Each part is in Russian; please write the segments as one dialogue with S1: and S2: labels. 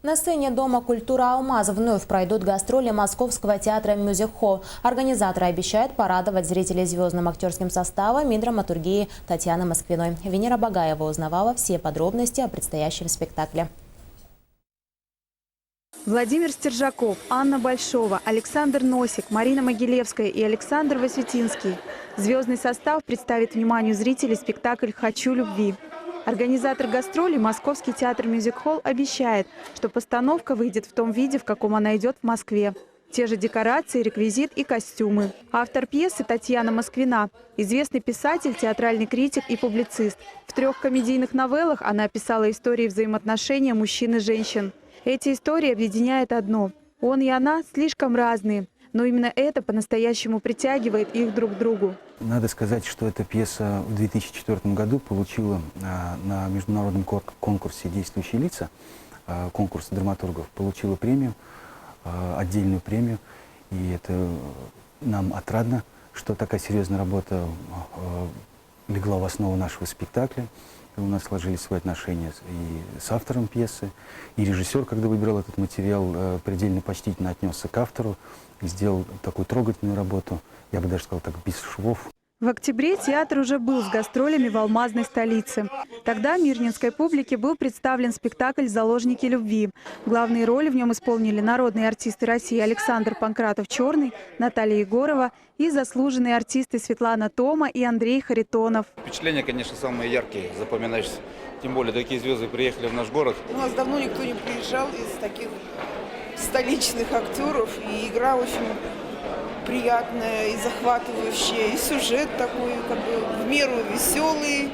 S1: На сцене Дома культуры «Алмаз» вновь пройдут гастроли Московского театра «Мюзик Холл». Организаторы обещают порадовать зрителей звездным актерским составом и драматургии Татьяны Москвиной. Венера Багаева узнавала все подробности о предстоящем спектакле.
S2: Владимир Стержаков, Анна Большова, Александр Носик, Марина Могилевская и Александр Васютинский. Звездный состав представит вниманию зрителей спектакль «Хочу любви». Организатор гастролей Московский театр «Мюзик Холл» обещает, что постановка выйдет в том виде, в каком она идет в Москве. Те же декорации, реквизит и костюмы. Автор пьесы Татьяна Москвина – известный писатель, театральный критик и публицист. В 3 комедийных новеллах она описала истории взаимоотношения мужчин и женщин. Эти истории объединяет одно – он и она слишком разные. Но именно это по-настоящему притягивает их друг к другу.
S3: Надо сказать, что эта пьеса в 2004 году получила на международном конкурсе «Действующие лица», конкурс драматургов, получила премию, отдельную премию. И это нам отрадно, что такая серьезная работа легла в основу нашего спектакля. У нас сложились свои отношения и с автором пьесы, и режиссер, когда выбирал этот материал, предельно почтительно отнесся к автору и сделал такую трогательную работу, я бы даже сказал так, без швов.
S2: В октябре театр уже был с гастролями в алмазной столице. Тогда мирнинской публике был представлен спектакль «Заложники любви». Главные роли в нем исполнили народные артисты России Александр Панкратов-Черный, Наталья Егорова и заслуженные артисты Светлана Тома и Андрей Харитонов.
S4: Впечатления, конечно, самые яркие, запоминающиеся. Тем более такие звезды приехали в наш город.
S5: У нас давно никто не приезжал из таких столичных актеров, и игра очень приятная и захватывающая, и сюжет такой, как бы, в меру веселый.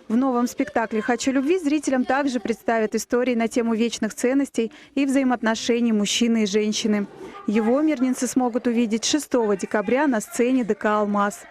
S2: В новом спектакле «Хочу любви» зрителям также представят истории на тему вечных ценностей и взаимоотношений мужчины и женщины. Его мирнинцы смогут увидеть 6 декабря на сцене ДК «Алмаз».